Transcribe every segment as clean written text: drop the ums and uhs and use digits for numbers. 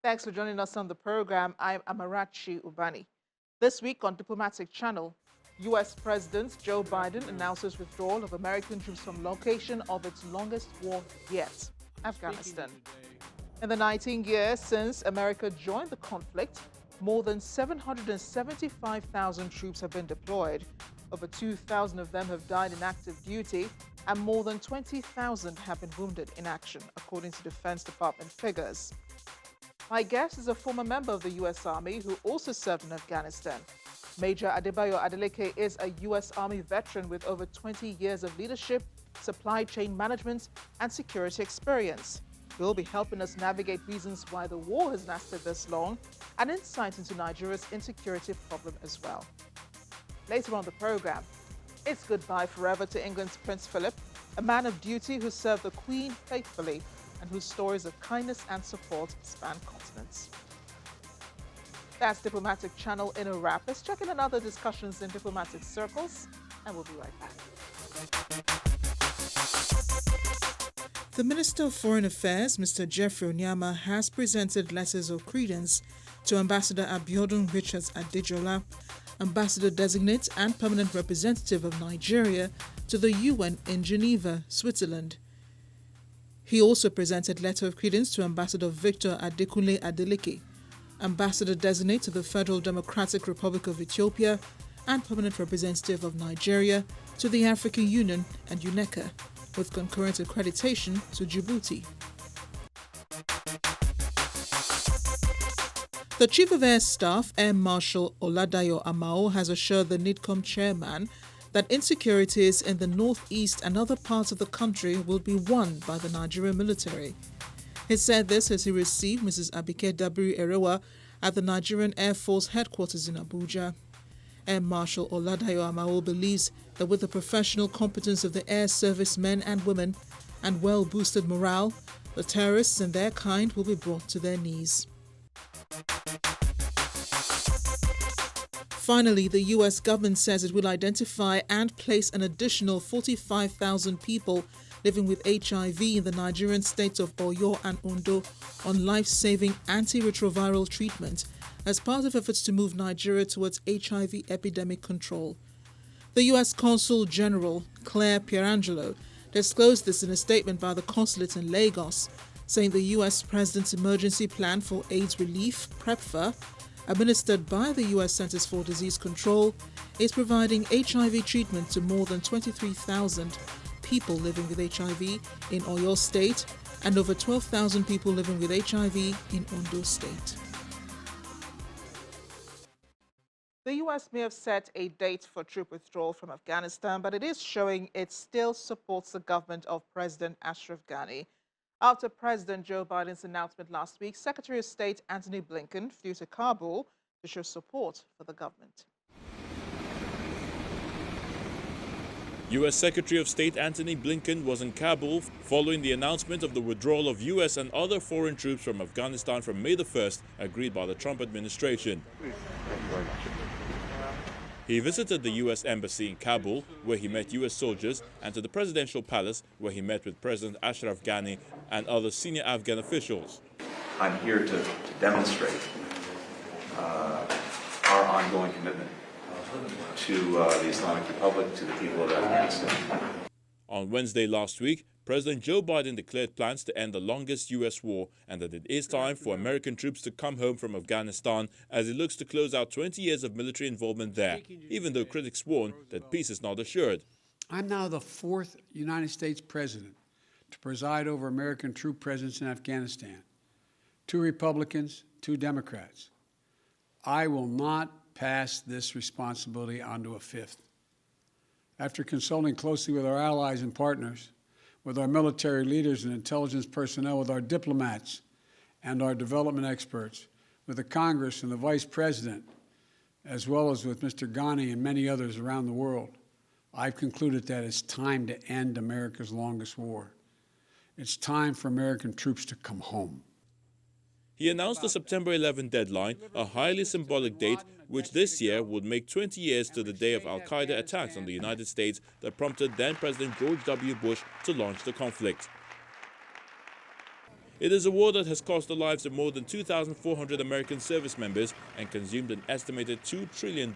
Thanks for joining us on the program. I'm Amarachi Ubani. This week on Diplomatic Channel, U.S. President Joe Biden announces withdrawal of American troops from location of its longest war yet, Afghanistan. In the 19 years since America joined the conflict, more than 775,000 troops have been deployed. Over 2,000 of them have died in active duty, and more than 20,000 have been wounded in action, according to Defense Department figures. My guest is a former member of the U.S. Army who also served in Afghanistan. Major Adibaya Deleki is a U.S. Army veteran with over 20 years of leadership, supply chain management, and security experience. He'll be helping us navigate reasons why the war has lasted this long and insight into Nigeria's insecurity problem as well. Later on the program, it's goodbye forever to England's Prince Philip, a man of duty who served the Queen faithfully and whose stories of kindness and support span continents. That's Diplomatic Channel in a wrap. Let's check in on other discussions in diplomatic circles, and we'll be right back. The Minister of Foreign Affairs, Mr. Jeffrey Onyama, has presented letters of credence to Ambassador Abiodun Richards Adejola, Ambassador-designate and permanent representative of Nigeria to the UN in Geneva, Switzerland. He also presented letter of credence to Ambassador Victor Adekunle Adeleke, Ambassador-designate to the Federal Democratic Republic of Ethiopia and permanent representative of Nigeria to the African Union and UNECA, with concurrent accreditation to Djibouti. The Chief of Air Staff, Air Marshal Oladayo Amao, has assured the NIDCOM chairman that insecurities in the northeast and other parts of the country will be won by the Nigerian military. He said this as he received Mrs. Abike Dabiri Erewa at the Nigerian Air Force headquarters in Abuja. Air Marshal Oladayo Amao believes that with the professional competence of the air service men and women and well-boosted morale, the terrorists and their kind will be brought to their knees. Finally, the U.S. government says it will identify and place an additional 45,000 people living with HIV in the Nigerian states of Oyo and Ondo on life-saving antiretroviral treatment as part of efforts to move Nigeria towards HIV epidemic control. The U.S. Consul General, Claire Pierangelo, disclosed this in a statement by the consulate in Lagos, saying the U.S. President's emergency plan for AIDS relief, PrEPFAR, administered by the U.S. Centers for Disease Control, is providing HIV treatment to more than 23,000 people living with HIV in Oyo State and over 12,000 people living with HIV in Ondo State. The U.S. may have set a date for troop withdrawal from Afghanistan, but it is showing it still supports the government of President Ashraf Ghani. After President Joe Biden's announcement last week, Secretary of State Antony Blinken flew to Kabul to show support for the government. U.S. Secretary of State Antony Blinken was in Kabul following the announcement of the withdrawal of U.S. and other foreign troops from Afghanistan from May the 1st, agreed by the Trump administration. Thank you very much. He visited the U.S. Embassy in Kabul, where he met U.S. soldiers, and to the Presidential Palace, where he met with President Ashraf Ghani and other senior Afghan officials. I'm here to demonstrate our ongoing commitment to the Islamic Republic, to the people of Afghanistan. On Wednesday last week, President Joe Biden declared plans to end the longest U.S. war and that it is time for American troops to come home from Afghanistan as it looks to close out 20 years of military involvement there, even though critics warn that peace is not assured. I'm now the fourth United States president to preside over American troop presence in Afghanistan. 2 Republicans, 2 Democrats. I will not pass this responsibility on to a fifth. After consulting closely with our allies and partners, with our military leaders and intelligence personnel, with our diplomats and our development experts, with the Congress and the Vice President, as well as with Mr. Ghani and many others around the world, I've concluded that it's time to end America's longest war. It's time for American troops to come home. He announced the September 11 deadline, a highly symbolic date which this year would make 20 years to the day of al-Qaeda attacks on the United States that prompted then-President George W. Bush to launch the conflict. It is a war that has cost the lives of more than 2,400 American service members and consumed an estimated $2 trillion.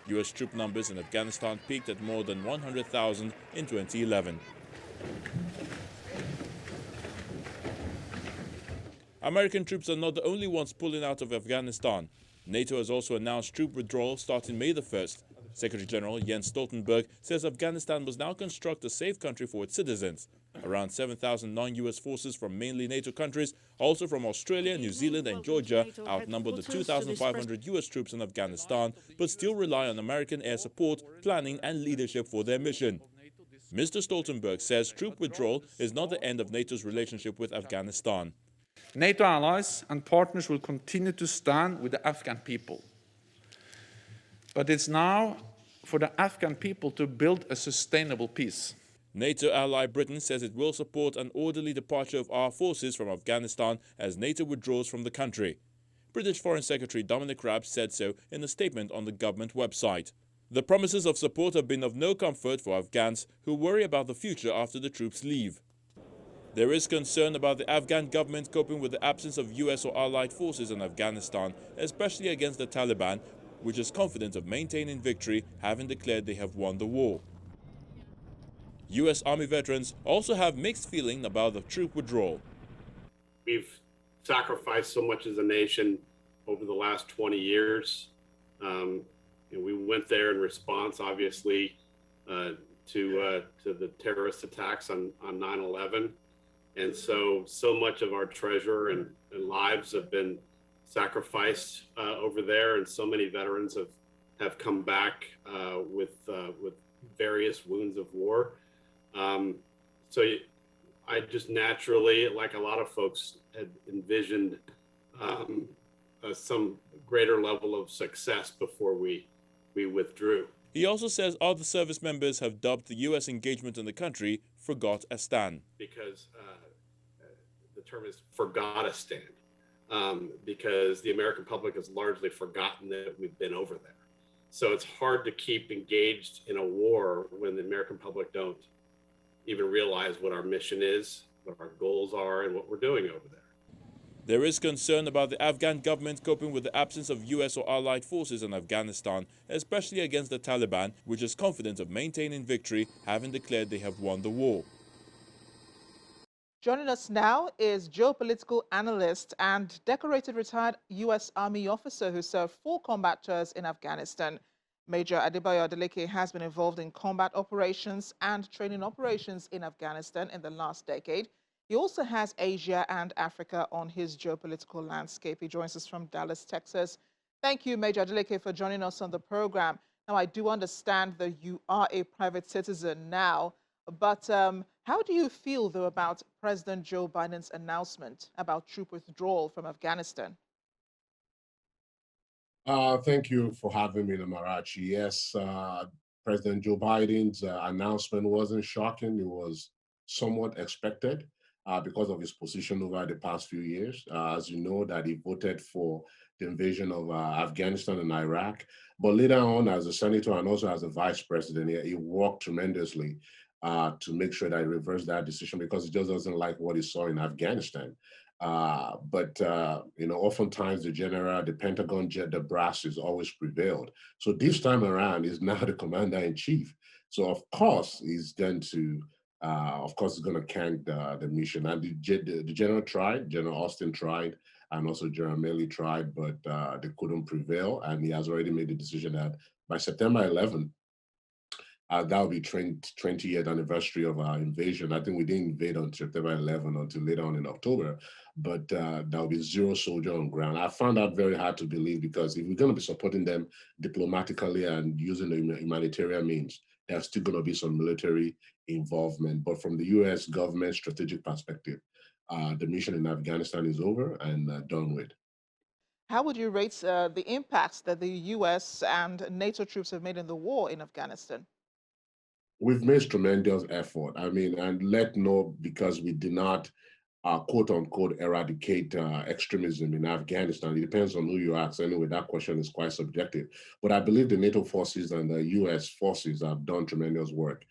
U.S. troop numbers in Afghanistan peaked at more than 100,000 in 2011. American troops are not the only ones pulling out of Afghanistan. NATO has also announced troop withdrawal starting May the 1st. Secretary General Jens Stoltenberg says Afghanistan must now construct a safe country for its citizens. Around 7,000 non-US forces from mainly NATO countries, also from Australia, New Zealand and Georgia, outnumber the 2,500 US troops in Afghanistan, but still rely on American air support, planning and leadership for their mission. Mr. Stoltenberg says troop withdrawal is not the end of NATO's relationship with Afghanistan. NATO allies and partners will continue to stand with the Afghan people. But it's now for the Afghan people to build a sustainable peace. NATO ally Britain says it will support an orderly departure of our forces from Afghanistan as NATO withdraws from the country. British Foreign Secretary Dominic Raab said so in a statement on the government website. The promises of support have been of no comfort for Afghans who worry about the future after the troops leave. There is concern about the Afghan government coping with the absence of US or allied forces in Afghanistan, especially against the Taliban, which is confident of maintaining victory, having declared they have won the war. US Army veterans also have mixed feeling about the troop withdrawal. We've sacrificed so much as a nation over the last 20 years. We went there in response, obviously, to the terrorist attacks on 9/11. And so much of our treasure and lives have been sacrificed over there, and so many veterans have come back with various wounds of war. So I just naturally, like a lot of folks, had envisioned some greater level of success before we withdrew. He also says other service members have dubbed the U.S. engagement in the country Forgotistan. Because the term is Forgotistan, because the American public has largely forgotten that we've been over there. So it's hard to keep engaged in a war when the American public don't even realize what our mission is, what our goals are, and what we're doing over there. There is concern about the Afghan government coping with the absence of US or allied forces in Afghanistan, especially against the Taliban, which is confident of maintaining victory, having declared they have won the war. Joining us now is geopolitical analyst and decorated retired U.S. Army officer who served 4 combat tours in Afghanistan. Major Adibaya Deleki has been involved in combat operations and training operations in Afghanistan in the last decade. He also has Asia and Africa on his geopolitical landscape. He joins us from Dallas, Texas. Thank you, Major Deleki, for joining us on the program. Now, I do understand that you are a private citizen now, but how do you feel, though, about President Joe Biden's announcement about troop withdrawal from Afghanistan? Thank you for having me, Namarachi. Yes, President Joe Biden's announcement wasn't shocking. It was somewhat expected because of his position over the past few years. As you know, that he voted for the invasion of Afghanistan and Iraq. But later on, as a senator and also as a vice president, he worked tremendously to make sure that he reversed that decision because he just doesn't like what he saw in Afghanistan. But oftentimes the Pentagon jet, the brass is always prevailed. So this time around, he's now the commander-in-chief. So of course, he's going to, cank the mission. And the general tried, General Austin tried, and also General Milley tried, but they couldn't prevail. And he has already made the decision that by September 11th, that will be 20th anniversary of our invasion. I think we didn't invade on September 11 until later on in October, but there will be 0 soldier on ground. I found that very hard to believe because if we're going to be supporting them diplomatically and using the humanitarian means, there's still going to be some military involvement. But from the U.S. government strategic perspective, the mission in Afghanistan is over and done with. How would you rate the impacts that the U.S. and NATO troops have made in the war in Afghanistan? We've made tremendous effort. I mean, and let know because we did not quote unquote, eradicate extremism in Afghanistan. It depends on who you ask. Anyway, that question is quite subjective. But I believe the NATO forces and the US forces have done tremendous work.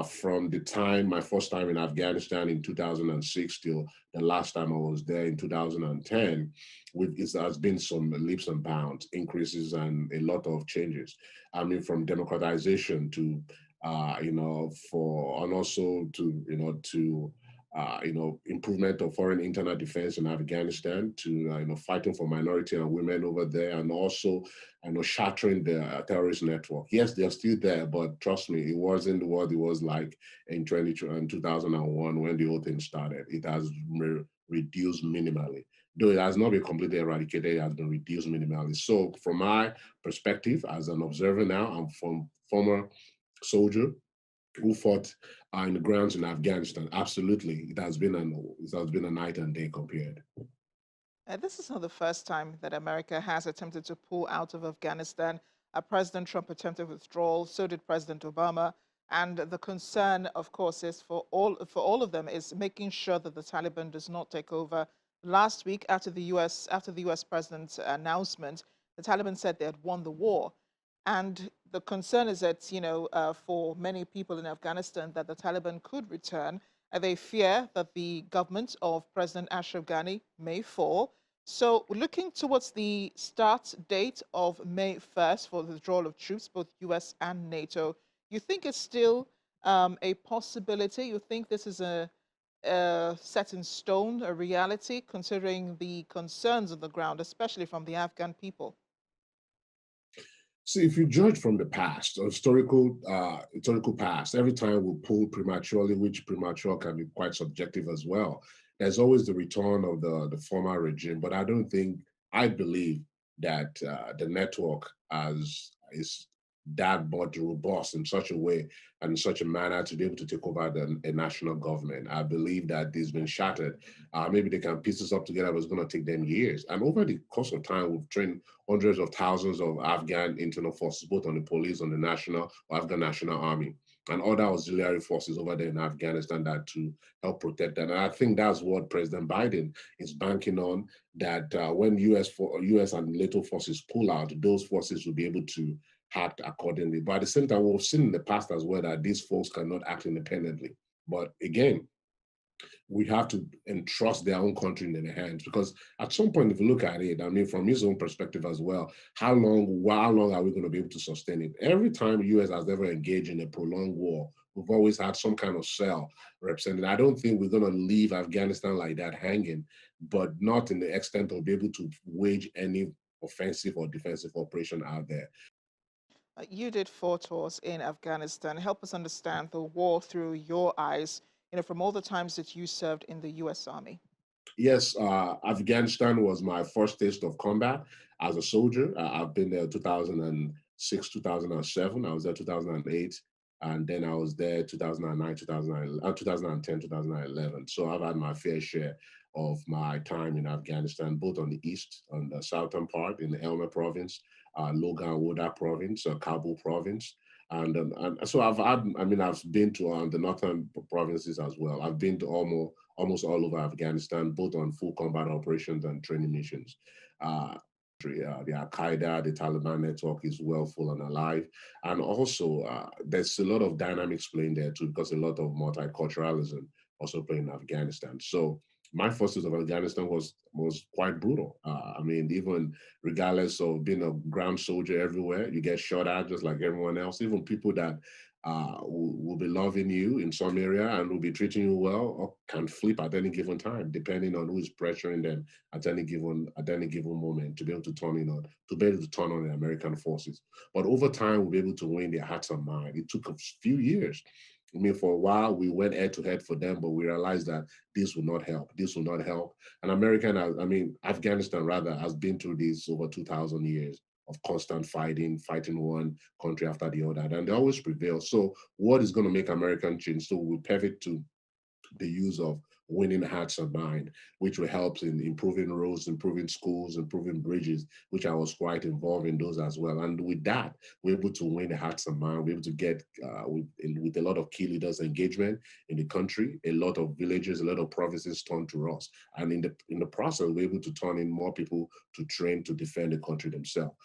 From the time, my first time in Afghanistan in 2006 till the last time I was there in 2010, it has been some leaps and bounds, increases, and a lot of changes. I mean, from democratization to, and also to, improvement of foreign internal defense in Afghanistan, to fighting for minority and women over there, and also shattering the terrorist network. Yes, they're still there, but trust me, it wasn't what it was like in 2001 when the whole thing started. It has reduced minimally. Though it has not been completely eradicated, it has been reduced minimally. So from my perspective as an observer now, I'm from former soldier who fought in the grounds in Afghanistan. Absolutely, it has been a night and day compared. This is not the first time that America has attempted to pull out of Afghanistan. President Trump attempted withdrawal, so did President Obama. And the concern, of course, is for all of them is making sure that the Taliban does not take over. Last week, after the U.S. president's announcement, the Taliban said they had won the war. And the concern is that, for many people in Afghanistan, that the Taliban could return. They fear that the government of President Ashraf Ghani may fall. So, looking towards the start date of May 1st for the withdrawal of troops, both US and NATO, you think it's still a possibility? You think this is a set in stone, a reality, considering the concerns on the ground, especially from the Afghan people? See, if you judge from the past, historical past, every time we pull prematurely, which premature can be quite subjective as well, there's always the return of the former regime. But I believe that the network is that but robust in such a way and in such a manner to be able to take over a national government. I believe that this has been shattered. Maybe they can piece this up together, but it's going to take them years. And over the course of time, we've trained hundreds of thousands of Afghan internal forces, both on the police, on the national or Afghan National Army, and other auxiliary forces over there in Afghanistan that to help protect them. And I think that's what President Biden is banking on, that when US and NATO forces pull out, those forces will be able to act accordingly. But at the same time, we've seen in the past as well that these folks cannot act independently. But again, we have to entrust their own country in their hands, because at some point, if you look at it, I mean, from his own perspective as well, how long are we going to be able to sustain it? Every time the US has ever engaged in a prolonged war, we've always had some kind of cell represented. I don't think we're going to leave Afghanistan like that hanging, but not in the extent of be able to wage any offensive or defensive operation out there. You did 4 tours in Afghanistan. Help us understand the war through your eyes, from all the times that you served in the U.S. Army. Yes, Afghanistan was my first taste of combat as a soldier. I've been there 2006, 2007. I was there 2008, and then I was there 2009, 2010, 2011. So I've had my fair share of my time in Afghanistan, both on the east, on the southern part in the Helmand province, Logan Wodak province, Kabul province. And so I've been to the northern provinces as well. I've been to almost all over Afghanistan, both on full combat operations and training missions. The Al Qaeda, the Taliban network is well full and alive. And also, there's a lot of dynamics playing there too, because a lot of multiculturalism also playing in Afghanistan. So my first years of Afghanistan was quite brutal. I mean, even regardless of being a ground soldier everywhere, you get shot at just like everyone else. Even people that will be loving you in some area and will be treating you well, or can flip at any given time, depending on who is pressuring them at any given moment to be able to turn on the American forces. But over time, we'll be able to win their hearts and minds. It took a few years. I mean, for a while, we went head to head for them, but we realized that this will not help. This will not help. And Afghanistan rather, has been through this over 2,000 years of constant fighting one country after the other, and they always prevail. So what is going to make American change? So we pivot to the use of winning hearts and minds, which will help in improving roads, improving schools, improving bridges, which I was quite involved in those as well. And with that, we're able to win the hearts and minds. We're able to get, with a lot of key leaders' engagement in the country, a lot of villages, a lot of provinces turn to us. And in the process, we're able to turn in more people to train to defend the country themselves.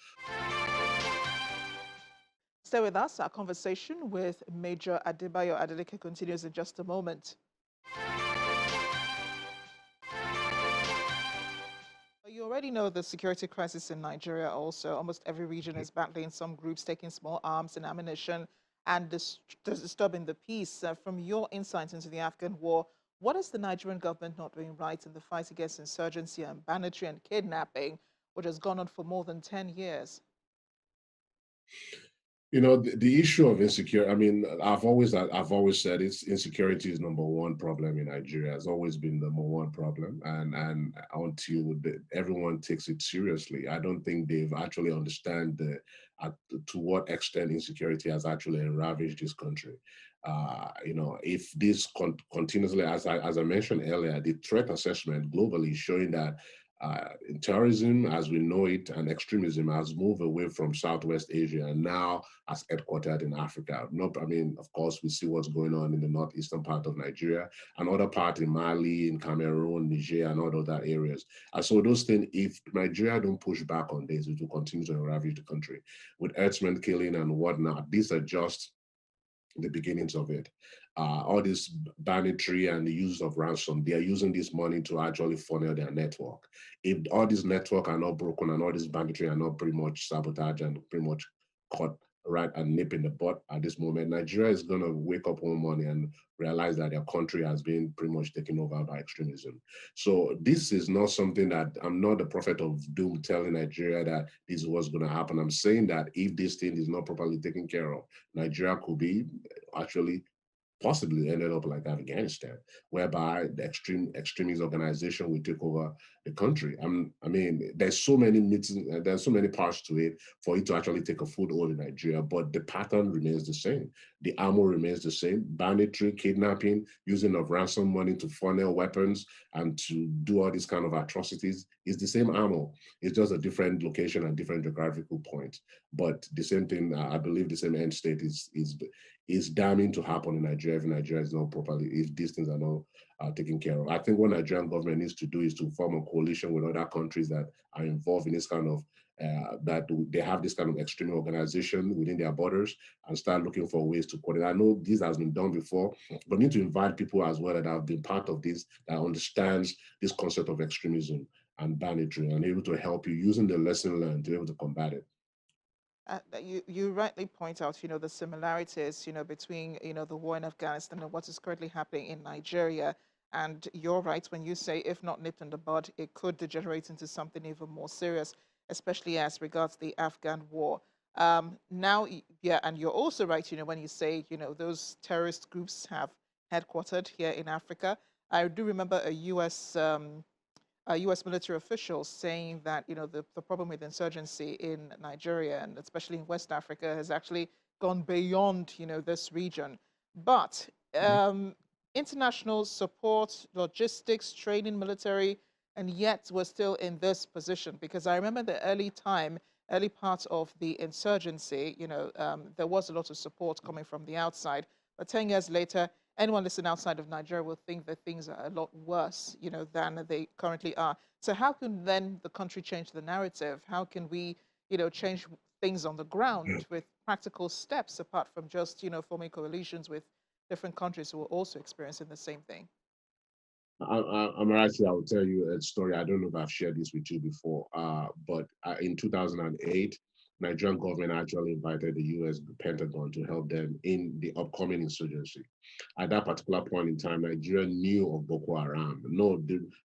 Stay with us. Our conversation with Major Adibaya Deleki continues in just a moment. You already know the security crisis in Nigeria also. Almost every region is battling, some groups taking small arms and ammunition and disturbing the peace. From your insight into the Afghan war, what is the Nigerian government not doing right in the fight against insurgency and banditry and kidnapping, which has gone on for more than 10 years? You know, the issue of insecurity, I mean, I've always said it's insecurity is number one problem in Nigeria. It's always been the number one problem. And until everyone takes it seriously, I don't think they've actually understand to what extent insecurity has actually ravaged this country. You know, if this continuously, as I mentioned earlier, the threat assessment globally is showing that terrorism as we know it and extremism has moved away from Southwest Asia and now has headquartered in Africa. I mean, of course, we see what's going on in the northeastern part of Nigeria and other parts in Mali, in Cameroon, Niger, and all other areas. And so those things, if Nigeria don't push back on this, it will continue to ravage the country with herdsmen killing and whatnot. These are just the beginnings of it. All this banditry and the use of ransom, they are using this money to actually funnel their network. If all these network are not broken and all this banditry are not pretty much sabotaged and pretty much caught right and nip in the butt at this moment, Nigeria is going to wake up one morning and realize that their country has been pretty much taken over by extremism. So this is not something that I'm not the prophet of doom telling Nigeria that this is what's going to happen. I'm saying that if this thing is not properly taken care of, Nigeria could be actually possibly ended up like Afghanistan, whereby the extremist organization will take over the country. I mean, there's so many meetings, there's so many parts to it for it to actually take a foothold in Nigeria, but the pattern remains the same. The ammo remains the same. Banditry, kidnapping, using of ransom money to funnel weapons and to do all these kind of atrocities is the same ammo. It's just a different location and different geographical point. But the same thing, I believe the same end state is damning to happen in Nigeria if Nigeria is not properly, if these things are not taken care of. I think what Nigerian government needs to do is to form a coalition with other countries that are involved in this kind of, that they have this kind of extreme organization within their borders and start looking for ways to coordinate. I know this has been done before, but we need to invite people as well that have been part of this, that understands this concept of extremism and banditry and able to help you using the lesson learned to be able to combat it. You rightly point out, the similarities, between, the war in Afghanistan and what is currently happening in Nigeria. And you're right when you say, if not nipped in the bud, it could degenerate into something even more serious, especially as regards the Afghan war. Now, yeah, and you're also right, when you say, those terrorist groups have headquartered here in Africa. I do remember a U.S. military officials saying that the problem with insurgency in Nigeria and especially in West Africa has actually gone beyond this region. But international support, logistics, training, military, and yet we're still in this position because I remember the early part of the insurgency. There was a lot of support coming from the outside, but 10 years later, anyone listening outside of Nigeria will think that things are a lot worse, than they currently are. So how can then the country change the narrative? How can we, change things on the ground with practical steps apart from just, forming coalitions with different countries who are also experiencing the same thing? I'm actually, I will tell you a story. I don't know if I've shared this with you before, but in 2008, Nigerian government actually invited the U.S. Pentagon to help them in the upcoming insurgency. At that particular point in time, Nigeria knew of Boko Haram,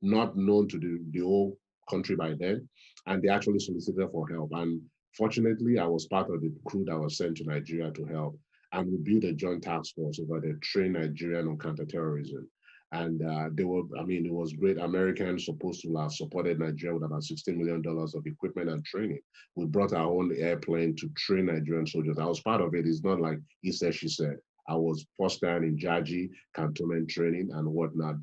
not known to the whole country by then, and they actually solicited for help. And fortunately, I was part of the crew that was sent to Nigeria to help, and we built a joint task force over there, train Nigerian on counterterrorism. And it was great. Americans supposed to have supported Nigeria with about $16 million of equipment and training. We brought our own airplane to train Nigerian soldiers. I was part of it. It's not like he said, she said. I was first time in Jaji, cantonment training and whatnot.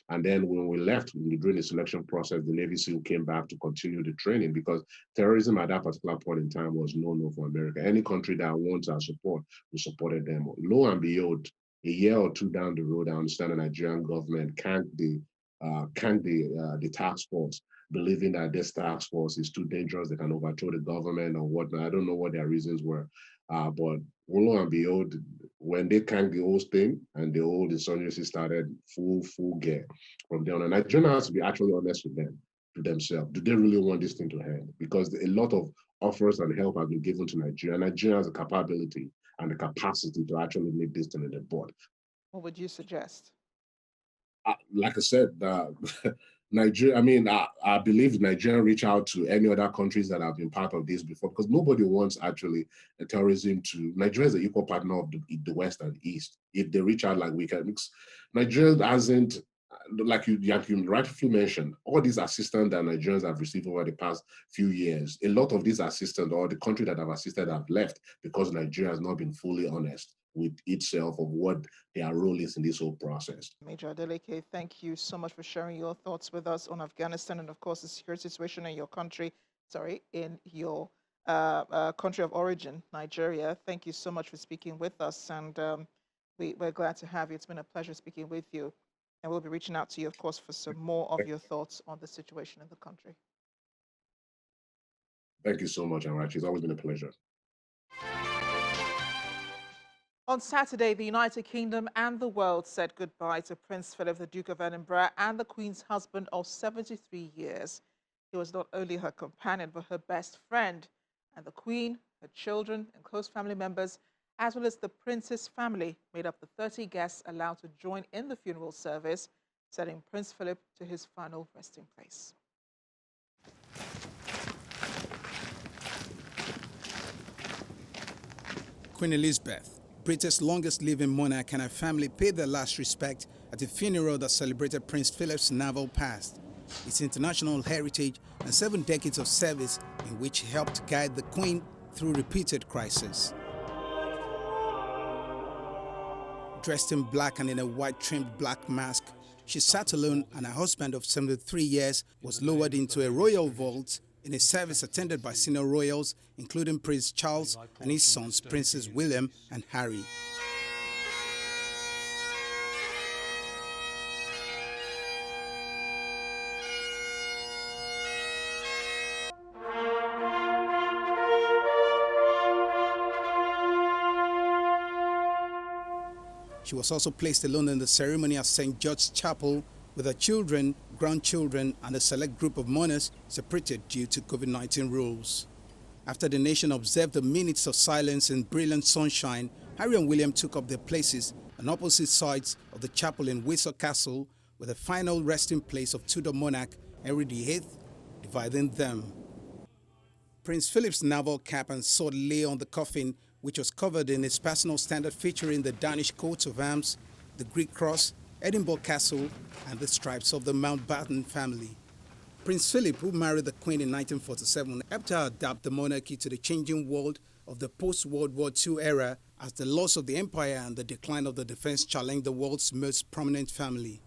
And then when we left during the selection process, the Navy SEAL came back to continue the training because terrorism at that particular point in time was no for America. Any country that wants our support, we supported them. Lo and behold, a year or two down the road, I understand the Nigerian government canked the task force, believing that this task force is too dangerous, they can overthrow the government or whatnot. I don't know what their reasons were. But lo and behold, when they canked the whole thing and the whole insurgency started full gear from there on, and Nigeria has to be actually honest with them, to themselves. Do they really want this thing to end? Because a lot of offers and help have been given to Nigeria. Nigeria has the capability and the capacity to actually make this thing in the board. What would you suggest? Like I said, Nigeria, I mean, I believe Nigeria reach out to any other countries that have been part of this before, because nobody wants actually a terrorism to, Nigeria is an equal partner of the West and East. If they reach out like we can mix, Nigeria hasn't, like you rightfully mentioned, all these assistance that Nigerians have received over the past few years, a lot of these assistance or the country that have assisted have left because Nigeria has not been fully honest with itself of what their role is in this whole process. Major Deleki, thank you so much for sharing your thoughts with us on Afghanistan and, of course, the security situation in your country, in your country of origin, Nigeria. Thank you so much for speaking with us, and we're glad to have you. It's been a pleasure speaking with you, and we'll be reaching out to you, of course, for some more of your thoughts on the situation in the country. Thank you so much, Amarachi. It's always been a pleasure. On Saturday, the United Kingdom and the world said goodbye to Prince Philip, the Duke of Edinburgh, and the Queen's husband of 73 years. He was not only her companion, but her best friend. And the Queen, her children, and close family members, as well as the Prince's family, made up the 30 guests allowed to join in the funeral service, sending Prince Philip to his final resting place. Queen Elizabeth, Britain's longest-living monarch, and her family paid their last respect at a funeral that celebrated Prince Philip's naval past, his international heritage, and 7 decades of service in which he helped guide the Queen through repeated crises. Dressed in black and in a white-trimmed black mask, she sat alone, and her husband of 73 years was lowered into a royal vault in a service attended by senior royals, including Prince Charles and his sons, Princes William and Harry. She was also placed alone in the ceremony at St. George's Chapel, with her children, grandchildren, and a select group of mourners separated due to COVID-19 rules. After the nation observed the minutes of silence in brilliant sunshine, Harry and William took up their places on opposite sides of the chapel in Windsor Castle, with the final resting place of Tudor monarch Henry VIII dividing them. Prince Philip's naval cap and sword lay on the coffin, which was covered in its personal standard featuring the Danish coat of arms, the Greek cross, Edinburgh Castle, and the stripes of the Mountbatten family. Prince Philip, who married the Queen in 1947, helped her adapt the monarchy to the changing world of the post-World War II era as the loss of the empire and the decline of the defense challenged the world's most prominent family.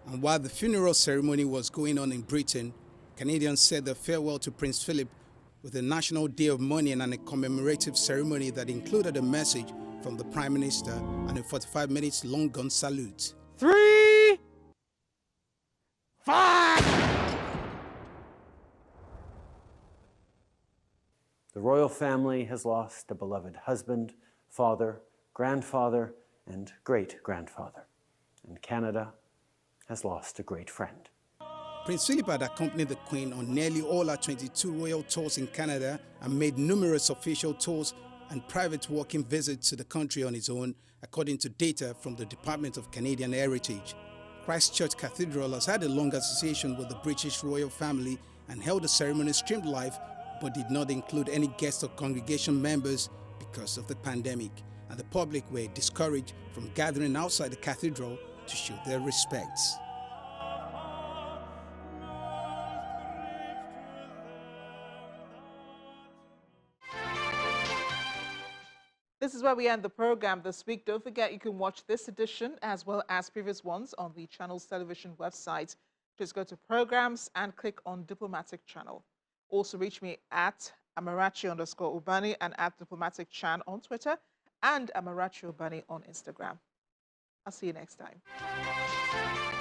And while the funeral ceremony was going on in Britain, Canadians said their farewell to Prince Philip with a National Day of Mourning and a commemorative ceremony that included a message from the Prime Minister and a 45 minutes long gun salute. 3, 5! The royal family has lost a beloved husband, father, grandfather, and great-grandfather. And Canada has lost a great friend. Prince Philip had accompanied the Queen on nearly all her 22 royal tours in Canada and made numerous official tours and private walking visits to the country on his own, according to data from the Department of Canadian Heritage. Christchurch Cathedral has had a long association with the British royal family and held the ceremony streamed live, but did not include any guests or congregation members because of the pandemic, and the public were discouraged from gathering outside the cathedral to show their respects. This is where we end the program this week. Don't forget you can watch this edition as well as previous ones on the channel's television website. Just go to Programs and click on Diplomatic Channel. Also reach me at Amarachi_Ubani and at Diplomatic Chan on Twitter and Amarachi Ubani on Instagram. I'll see you next time.